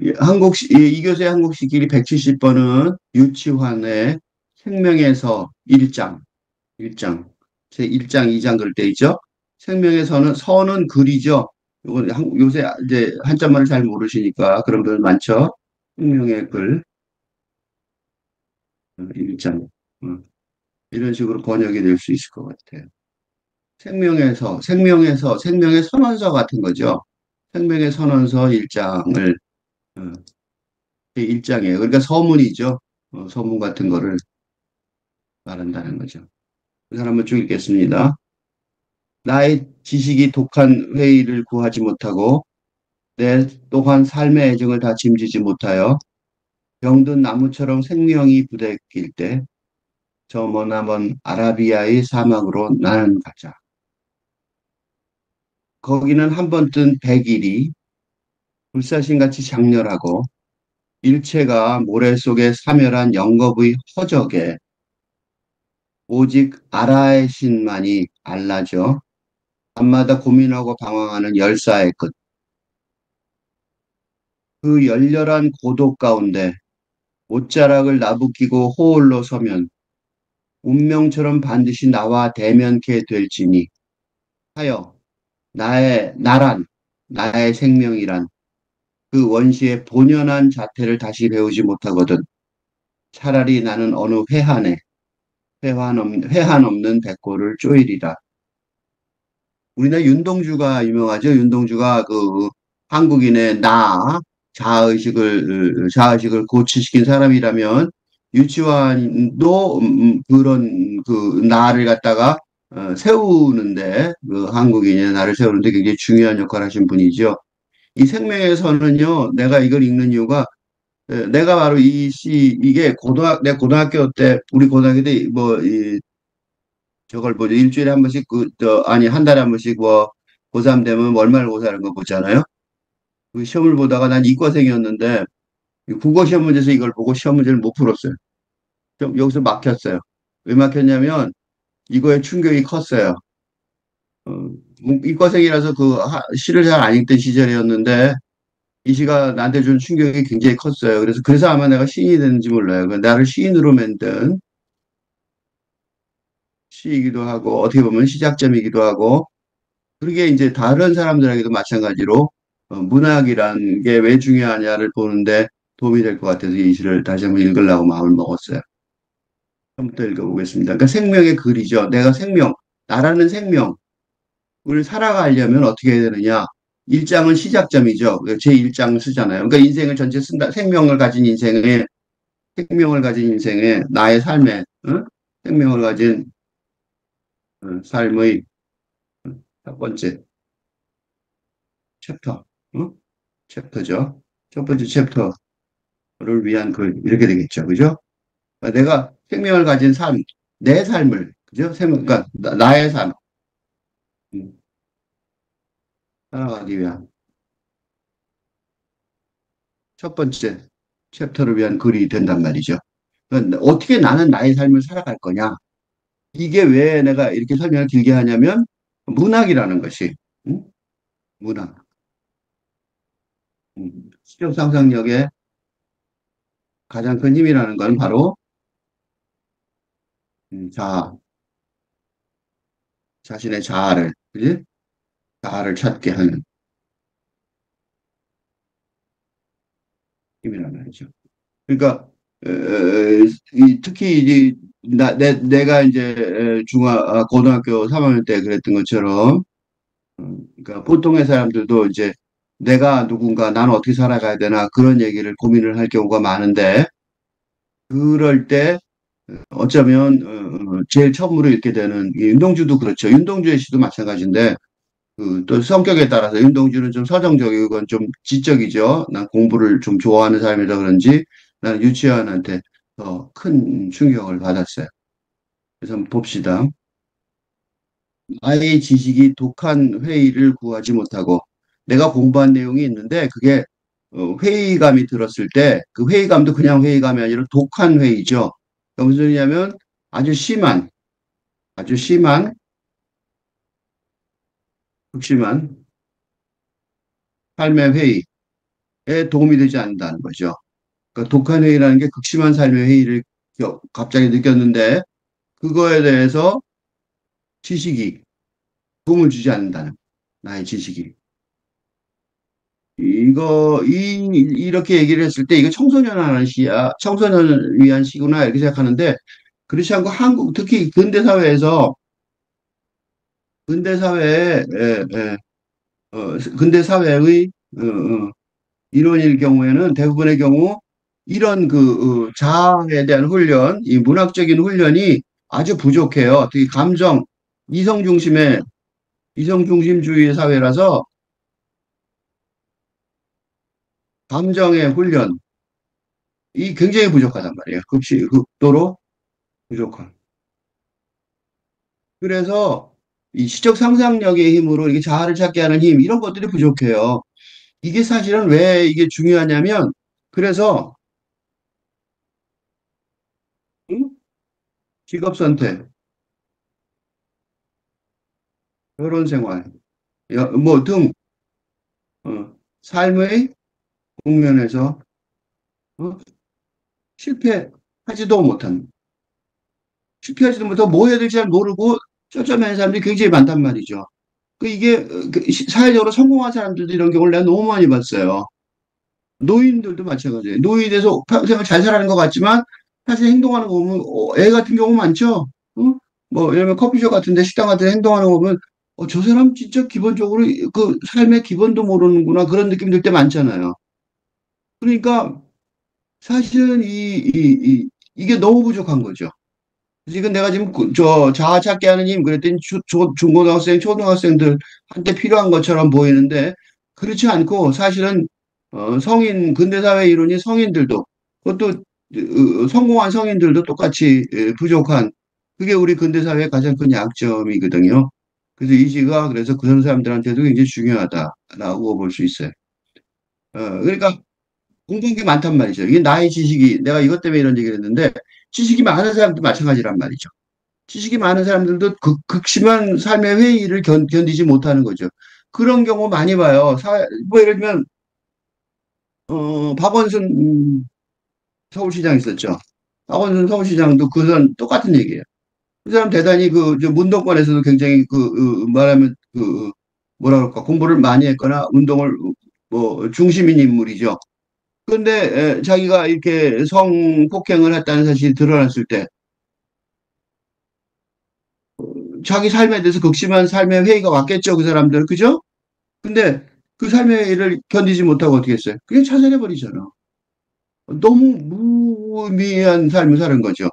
이 교수의 한국식 길이 170번은 유치환의 생명에서 1장, 제 1장, 2장 그럴 때 있죠. 생명에서는 서는 글이죠. 요건 요새 이제 한자말을 잘 모르시니까 그런 분 많죠. 생명의 글, 1장. 이런 식으로 번역이 될 수 있을 것 같아요. 생명의 선언서 같은 거죠. 생명의 선언서 1장을, 일장이에요 그러니까 서문이죠. 서문 같은 거를 말한다는 거죠. 그 사람 한번 쭉 읽겠습니다. 나의 지식이 독한 회의를 구하지 못하고 내 또한 삶의 애정을 다 짐지지 못하여 병든 나무처럼 생명이 부대낄 때 저 머나먼 아라비아의 사막으로 나는 가자. 거기는 한 번 뜬 백일이 불사신같이 장렬하고 일체가 모래 속에 사멸한 영겁의 허적에 오직 아라의 신만이 알라죠. 밤마다 고민하고 방황하는 열사의 끝. 그 열렬한 고독 가운데 옷자락을 나부끼고 호홀로 서면 운명처럼 반드시 나와 대면케 될지니 하여 나의 생명이란 그 원시의 본연한 자태를 다시 배우지 못하거든 차라리 나는 어느 회한 없는 백골을 쪼이리라. 우리나라 윤동주가 유명하죠. 윤동주가 그 한국인의 자아의식을 고취시킨 사람이라면 유치원도 그런 그 나를 갖다가 세우는데 그 한국인의 나를 세우는데 굉장히 중요한 역할을 하신 분이죠. 이 생명에서는요, 내가 이걸 읽는 이유가 내가 바로 이게 내 고등학교 때 우리 고등학교 때 뭐 저걸 보죠. 일주일에 한 번씩 아니 한 달에 한 번씩 뭐 고3 되면 월말 고사하는 거 보잖아요. 그 시험을 보다가 난 이과생이었는데 이 국어 시험 문제에서 이걸 보고 시험 문제를 못 풀었어요. 좀 여기서 막혔어요. 왜 막혔냐면 이거에 충격이 컸어요. 어, 이과생이라서 시를 잘 안 읽던 시절이었는데 이 시가 나한테 준 충격이 굉장히 컸어요. 그래서 아마 내가 시인이 됐는지 몰라요. 나를 시인으로 만든 시이기도 하고 어떻게 보면 시작점이기도 하고 그게 이제 다른 사람들에게도 마찬가지로 문학이란 게 왜 중요하냐를 보는데 도움이 될 것 같아서 이 시를 다시 한번 읽으려고 마음을 먹었어요. 처음부터 읽어보겠습니다. 그러니까 생명의 글이죠. 나라는 생명을 살아가려면 어떻게 해야 되느냐. 1장은 시작점이죠. 제 1장 쓰잖아요. 그러니까 인생을 전체 쓴다. 생명을 가진 인생에, 나의 삶에, 생명을 가진 삶의 첫 번째 챕터, 어? 챕터죠. 첫 번째 챕터를 위한 글, 이렇게 되겠죠. 그죠? 내가 생명을 가진 내 삶을, 그죠? 그러니까 나의 삶, 음, 살아가기 위한 첫 번째 챕터를 위한 글이 된단 말이죠. 그러니까 어떻게 나는 나의 삶을 살아갈 거냐? 이게 왜 내가 이렇게 설명을 길게 하냐면, 문학이라는 것이, 음? 문학, 시적 상상력의 가장 큰 힘이라는 건 바로, 음, 자, 자신의 그지? 자아를 찾게 하는 힘이란 말이죠. 그러니까 특히 이제 내가 이제 고등학교 3학년 때 그랬던 것처럼 그러니까 보통의 사람들도 이제 내가 누군가 나는 어떻게 살아가야 되나 그런 얘기를 고민을 할 경우가 많은데 그럴 때 어쩌면 제일 처음으로 읽게 되는 윤동주도 그렇죠. 윤동주의 시도 마찬가지인데 또 성격에 따라서 윤동주는 좀 서정적이고 그건 좀 지적이죠. 난 공부를 좀 좋아하는 사람이라 그런지 나는 유치원한테 더 큰 충격을 받았어요. 그래서 한번 봅시다. 아이의 지식이 독한 회의를 구하지 못하고 내가 공부한 내용이 있는데 그게 회의감이 들었을 때 그 회의감도 그냥 회의감이 아니라 독한 회의죠. 그러니까 무슨 소리냐면 아주 심한, 아주 심한, 극심한 삶의 회의. 도움이 되지 않는다는 거죠. 그러니까 독한 회의라는 게 극심한 삶의 회의를 갑자기 느꼈는데 그거에 대해서 지식이 도움을 주지 않는다는 나의 지식이. 이렇게 얘기를 했을 때 이거 청소년을 하는 시야, 청소년을 위한 시구나 이렇게 생각하는데 그렇지 않고 한국, 특히 근대사회에, 근대사회의, 이론일 경우에는 대부분의 경우 이런 자아에 대한 훈련, 이 문학적인 훈련이 아주 부족해요. 특히 이성 중심의, 이성 중심주의 사회라서 감정의 훈련이 굉장히 부족하단 말이에요. 극도로 부족한. 그래서 이 시적 상상력의 힘으로 이게 자아를 찾게 하는 힘, 이런 것들이 부족해요. 이게 사실은 왜 이게 중요하냐면, 그래서, 응? 직업 선택, 결혼 생활, 뭐 등, 삶의 국면에서 어? 실패하지도 못한, 실패하지도 못하고 뭐 해야 될지 잘 모르고 쩌쩌매는 사람들이 굉장히 많단 말이죠. 이게 사회적으로 성공한 사람들도 이런 경우를 내가 너무 많이 봤어요. 노인들도 마찬가지예요. 노인에서 평생을 잘 살아가는 것 같지만 사실 행동하는 거 보면 애 같은 경우 많죠. 어? 뭐 예를 들면 커피숍 같은데 식당 같은 데 행동하는 거 보면 저 사람 진짜 기본적으로 그 삶의 기본도 모르는구나 그런 느낌 들 때 많잖아요. 그러니까 사실은 이게 너무 부족한 거죠. 지금 내가 지금 저 자아 찾기 하는 힘 그랬더니 중고등학생, 초등학생들한테 필요한 것처럼 보이는데 그렇지 않고 사실은 근대사회 이론이 성인들도 그것도 성공한 성인들도 똑같이 부족한 그게 우리 근대사회의 가장 큰 약점이거든요. 그래서 이 시가 그래서 그런 사람들한테도 굉장히 중요하다라고 볼 수 있어요. 그러니까 공부한 게 많단 말이죠. 이게 나의 지식이 내가 이것 때문에 이런 얘기를 했는데 지식이 많은 사람도 마찬가지란 말이죠. 지식이 많은 사람들도 극심한 삶의 회의를 견디지 못하는 거죠. 그런 경우 많이 봐요. 뭐 예를 들면 박원순 서울시장 있었죠. 박원순 서울시장도 그 사람 똑같은 얘기예요. 그 사람 대단히 저 문동권에서도 굉장히 말하면 뭐라 그럴까 공부를 많이 했거나 운동을 뭐 중심인 인물이죠. 그런데 자기가 이렇게 성폭행을 했다는 사실이 드러났을 때 자기 삶에 대해서 극심한 삶의 회의가 왔겠죠, 그 사람들. 그죠? 근데 그 삶의 회의를 견디지 못하고 어떻게 했어요? 그냥 자살해버리잖아. 너무 무의미한 삶을 사는 거죠.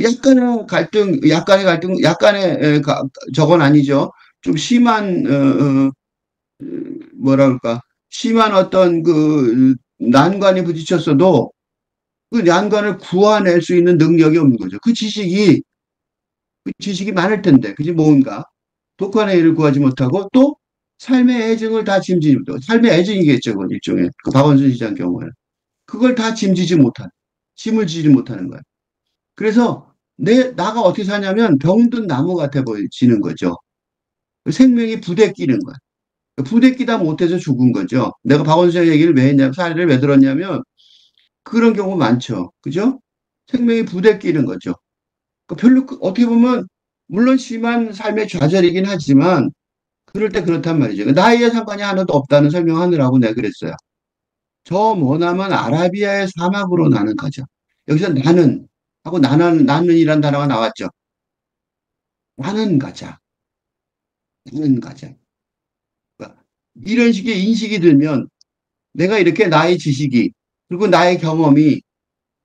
약간의 저건 아니죠. 좀 심한, 뭐라 그럴까. 심한 어떤 난관이 부딪혔어도 그 난관을 구해낼 수 있는 능력이 없는 거죠. 그 지식이 많을 텐데, 그지 뭔가. 독한 애를 구하지 못하고 또 삶의 애증을 다 짐지지 못하고 삶의 애증이겠죠. 그건 일종의 그 박원순 시장 경우에는 그걸 다 짐을 지지 못하는 거예요. 그래서 나가 어떻게 사냐면 병든 나무 같아 보이지는 거죠. 생명이 부대 끼는 거야. 부대 끼다 못해서 죽은 거죠. 내가 박원순 시장 얘기를 왜 했냐면 사례를 왜 들었냐면 그런 경우 많죠. 그죠? 생명이 부대 끼는 거죠. 별로 어떻게 보면 물론 심한 삶의 좌절이긴 하지만 그럴 때 그렇단 말이죠. 나이에 상관이 하나도 없다는 설명하느라고 내가 그랬어요. 저 머나먼 아라비아의 사막으로 나는 가자. 여기서 나는 하고 나는이란 단어가 나왔죠. 나는 가자. 나는 가자. 그러니까 이런 식의 인식이 들면 내가 이렇게 나의 지식이 그리고 나의 경험이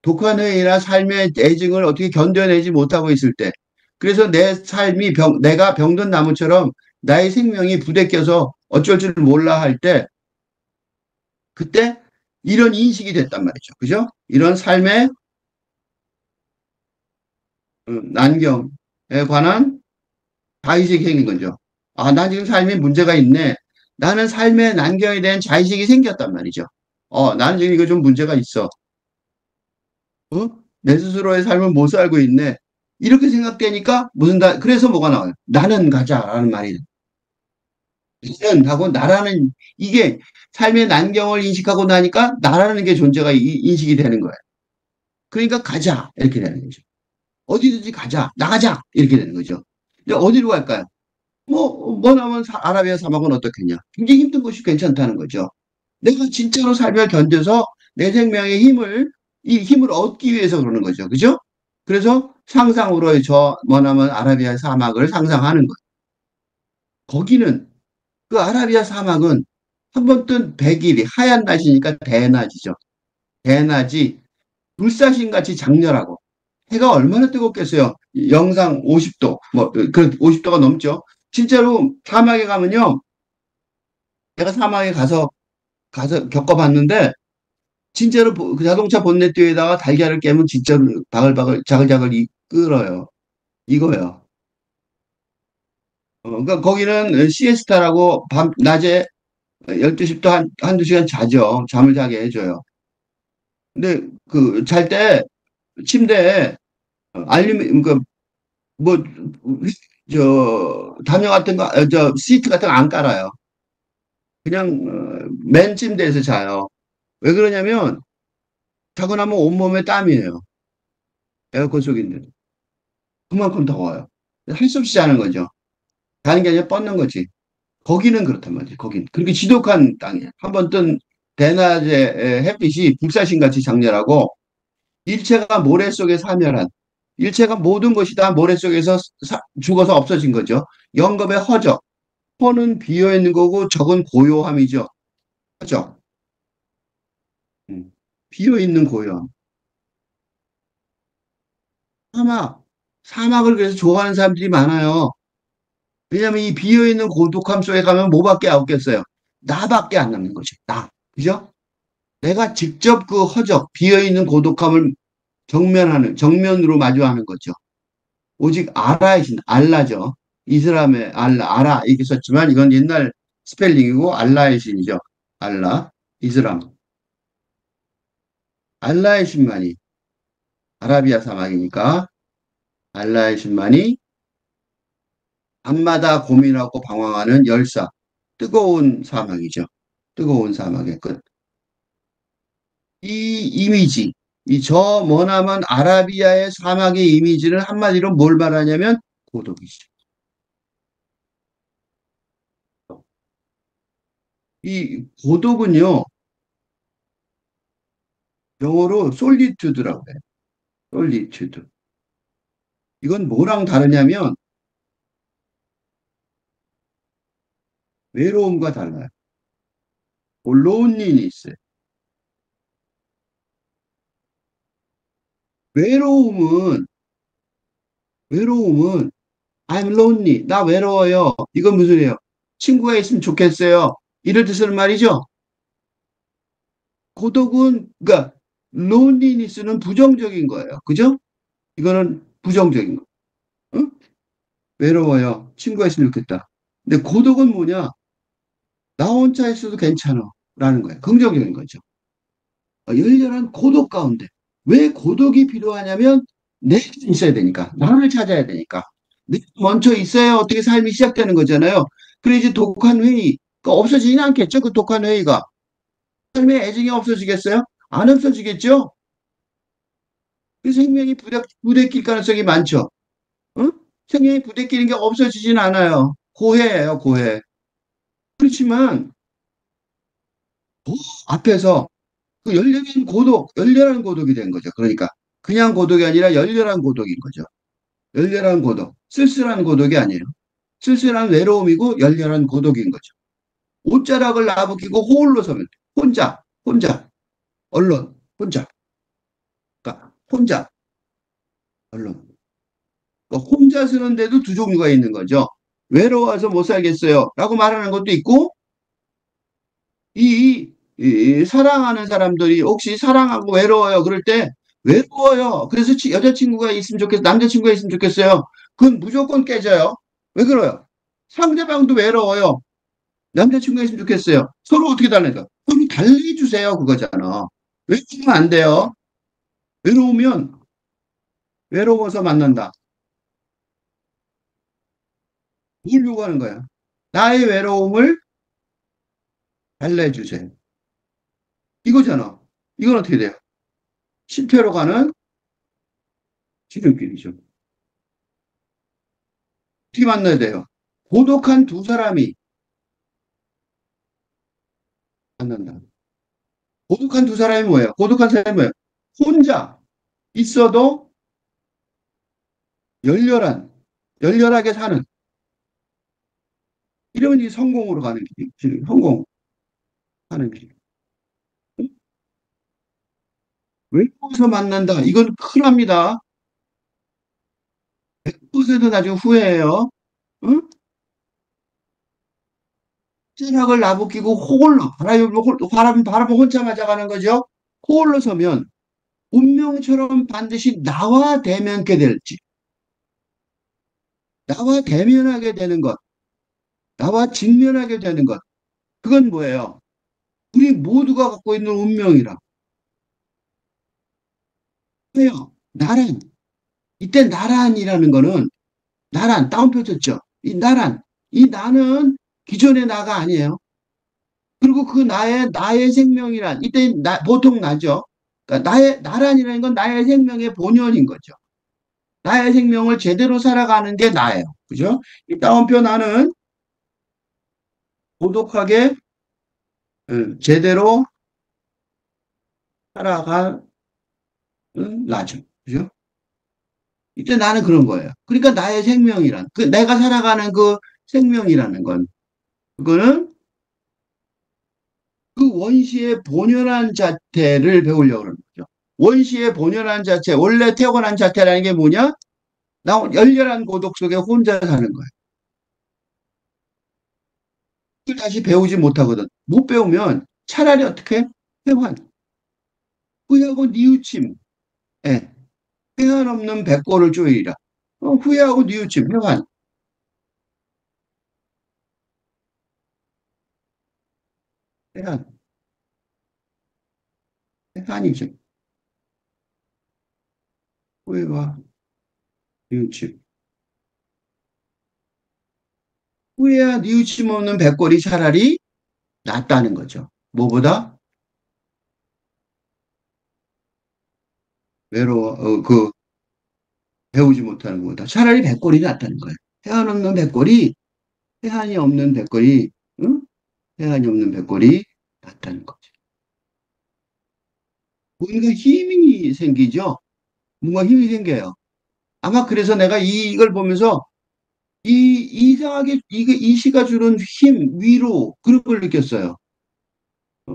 독한 회의나 삶의 애증을 어떻게 견뎌내지 못하고 있을 때 그래서 내가 병든 나무처럼 나의 생명이 부대껴서 어쩔 줄 몰라 할 때 그때 이런 인식이 됐단 말이죠. 그죠? 이런 삶의 난경에 관한 자의식이 생긴 거죠. 아, 난 지금 삶에 문제가 있네. 나는 삶의 난경에 대한 자의식이 생겼단 말이죠. 나는 지금 이거 좀 문제가 있어. 어? 내 스스로의 삶을 못 살고 있네. 이렇게 생각되니까 그래서 뭐가 나와요? 나는 가자라는 말이 나는 하고 나라는 이게 삶의 난경을 인식하고 나니까 나라는 게 존재가 인식이 되는 거예요. 그러니까 가자 이렇게 되는 거죠. 어디든지 가자 나가자 이렇게 되는 거죠. 근데 어디로 갈까요? 뭐나면 아라비아 사막은 어떻겠냐? 굉장히 힘든 곳이 괜찮다는 거죠. 내가 진짜로 삶을 견뎌서 내 생명의 이 힘을 얻기 위해서 그러는 거죠. 그죠? 그래서 상상으로 뭐냐면 아라비아 사막을 상상하는 거예요. 거기는, 그 아라비아 사막은 한 번 뜬 백일이 하얀 낮이니까 대낮이죠. 대낮이 불사신 같이 장렬하고 해가 얼마나 뜨겁겠어요. 영상 50도, 그 50도가 넘죠. 진짜로 사막에 가면요. 내가 사막에 가서 겪어봤는데, 진짜로 그 자동차 본넷 뒤에다가 달걀을 깨면 진짜로 바글바글, 자글자글 끓어요. 이거요. 그러니까 거기는 시에스타라고 낮에 12시부터 한두 시간 자죠. 잠을 자게 해줘요. 근데 그 잘 때 침대에 그러니까 뭐, 담요 같은 거, 시트 같은 거 안 깔아요. 그냥, 맨 침대에서 자요. 왜 그러냐면, 자고 나면 온몸에 땀이에요. 에어컨 속에 있는. 그만큼 더워요. 할 수 없이 자는 거죠. 자는 게 아니라 뻗는 거지. 거기는 그렇단 말이지, 거긴. 그렇게 지독한 땅이에요. 한 번 뜬 대낮의 햇빛이 불사신 같이 장렬하고, 일체가 모래 속에 사멸한, 일체가 모든 것이 다 모래 속에서 죽어서 없어진 거죠. 영겁의 허적. 허는 비어 있는 거고 적은 고요함이죠. 허적. 비어 있는 고요함. 사막. 사막을 그래서 좋아하는 사람들이 많아요. 왜냐하면 이 비어 있는 고독함 속에 가면 뭐밖에 없겠어요. 나밖에 안 남는 거죠. 나. 그죠? 내가 직접 그 허적, 비어 있는 고독함을 정면으로 마주하는 거죠. 오직 알라이신, 알라죠. 이슬람의 알라 이렇게 썼지만 이건 옛날 스펠링이고 알라의 신이죠. 알라, 이슬람. 알라의 신만이, 아라비아 사막이니까 알라의 신만이 밤마다 고민하고 방황하는 열사, 뜨거운 사막이죠. 뜨거운 사막의 끝. 이 이미지, 이 저 머나먼 아라비아의 사막의 이미지는 한마디로 뭘 말하냐면 고독이죠. 이 고독은요, 영어로 솔리튜드라고 해요. 솔리튜드. 이건 뭐랑 다르냐면 외로움과 달라요. loneliness. 외로움은, 외로움은 I'm lonely. 나 외로워요. 이건 무슨 소리예요? 친구가 있으면 좋겠어요. 이런 뜻은 말이죠. 고독은, 그러니까 loneliness는 부정적인 거예요. 그죠? 이거는 부정적인 거. 응? 외로워요. 친구가 있으면 좋겠다. 근데 고독은 뭐냐? 나 혼자 있어도 괜찮아. 라는 거예요. 긍정적인 거죠. 열렬한 고독 가운데. 왜 고독이 필요하냐면 내가 있어야 되니까. 나를 찾아야 되니까. 내가 먼저 있어야 어떻게 삶이 시작되는 거잖아요. 그래 이제 독한 회의가 없어지진 않겠죠. 그 독한 회의가. 삶의 애증이 없어지겠어요? 안 없어지겠죠? 그래서 생명이 부대낄 가능성이 많죠. 응? 생명이 부대끼는 게 없어지진 않아요. 고해예요, 고해. 그렇지만 그 앞에서 그 열렬한 고독이 된 거죠. 그러니까 그냥 고독이 아니라 열렬한 고독인 거죠. 열렬한 고독. 쓸쓸한 고독이 아니에요. 쓸쓸한 외로움이고 열렬한 고독인 거죠. 옷자락을 나부끼고 홀로 서면 혼자, 언론, 혼자, 그러니까 혼자, 언론. 그러니까 혼자 쓰는데도 두 종류가 있는 거죠. 외로워서 못 살겠어요. 라고 말하는 것도 있고, 이 사랑하는 사람들이 혹시 사랑하고 외로워요. 그럴 때 외로워요. 그래서 여자친구가 있으면 좋겠어요. 남자친구가 있으면 좋겠어요. 그건 무조건 깨져요. 왜 그래요? 상대방도 외로워요. 남자친구가 있으면 좋겠어요. 서로 어떻게 달래니까? 서로 달래주세요. 그거잖아. 외로우면 안 돼요. 외로우면 외로워서 만난다. 뭘 요구하는 거야? 나의 외로움을 달래주세요. 이거잖아. 이건 어떻게 돼요? 실패로 가는 지름길이죠. 어떻게 만나야 돼요? 고독한 두 사람이 만난다. 고독한 두 사람이 뭐예요? 고독한 사람이 뭐예요? 혼자 있어도 열렬한, 열렬하게 사는. 이러면 이 성공으로 가는 길, 성공하는 길. 외국에서 만난다. 이건 큰일 납니다. 100% 나중에 후회해요. 응? 찌락을 나부끼고 홀로, 바람을 혼자 맞아가는 거죠. 홀로 서면 운명처럼 반드시 나와 대면하게 될지, 나와 대면하게 되는 것, 나와 직면하게 되는 것. 그건 뭐예요? 우리 모두가 갖고 있는 운명이라 해요. 나란. 이때 나란이라는 거는 나란, 따옴표 쳤죠. 이 나란. 이 나는 기존의 나가 아니에요. 그리고 그 나의 생명이란, 이때 보통 나죠. 그러니까 나란이라는 건 나의 생명의 본연인 거죠. 나의 생명을 제대로 살아가는 게 나예요. 그죠? 이 따옴표 나는 고독하게 제대로 살아가는 나죠. 그죠? 이때 나는 그런 거예요. 그러니까 나의 생명이란, 그 내가 살아가는 그 생명이라는 건, 그거는 그 원시의 본연한 자태를 배우려고 그러는 거죠. 원시의 본연한 자체, 원래 태어난 자태라는 게 뭐냐? 나 열렬한 고독 속에 혼자 사는 거예요. 그걸 다시 배우지 못하거든. 못 배우면 차라리 어떻게? 회환, 후회하고 뉘우침, 예. 회한 없는 백골을 쪼이리라. 후회하고 뉘우침, 회환, 회한, 회한이죠. 후회와 뉘우침. 후회와 뉘우침 없는 백골이 차라리 낫다는 거죠. 뭐보다? 배우지 못하는 것보다 차라리 백골이 낫다는 거예요. 회한 없는 백골이, 회한이 없는 백골이, 응? 회한이 없는 백골이 낫다는 거죠. 뭔가 힘이 생기죠? 뭔가 힘이 생겨요. 아마 그래서 내가 이걸 보면서 이상하게 이 시가 주는 힘, 위로, 그런 걸 느꼈어요.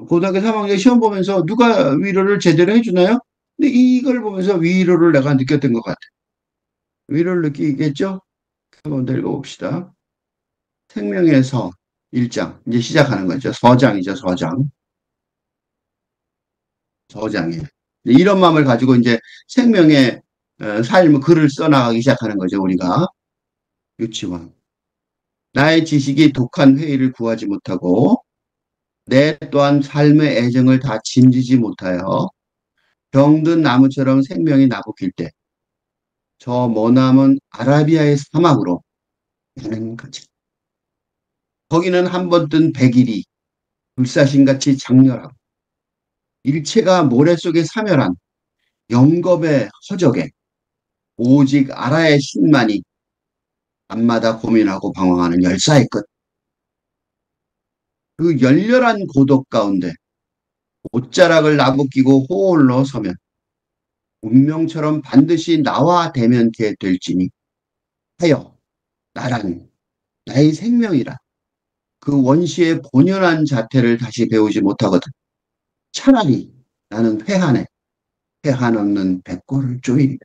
고등학교 3학년 시험 보면서 누가 위로를 제대로 해주나요? 근데 이걸 보면서 위로를 내가 느꼈던 것 같아요. 위로를 느끼겠죠? 한번 더 읽어봅시다. 생명의 서 1장 이제 시작하는 거죠. 서장이죠, 서장. 서장이에요. 이런 마음을 가지고 이제 생명의 삶 글을 써나가기 시작하는 거죠, 우리가. 유치원. 나의 지식이 독한 회의를 구하지 못하고 내 또한 삶의 애정을 다 짐지지 못하여 병든 나무처럼 생명이 나부길 때 저 머나먼 아라비아의 사막으로 가는 거지. 거기는 한 번 뜬 백일이 불사신같이 장렬하고 일체가 모래 속에 사멸한 영겁의 허적에 오직 아라의 신만이 밤마다 고민하고 방황하는 열사의 끝. 그 열렬한 고독 가운데 옷자락을 나부끼고 홀로 서면 운명처럼 반드시 나와 대면케 될지니 하여 나란 나의 생명이란 그 원시의 본연한 자태를 다시 배우지 못하거든. 차라리 나는 회한 없는 백골을 쪼이리라.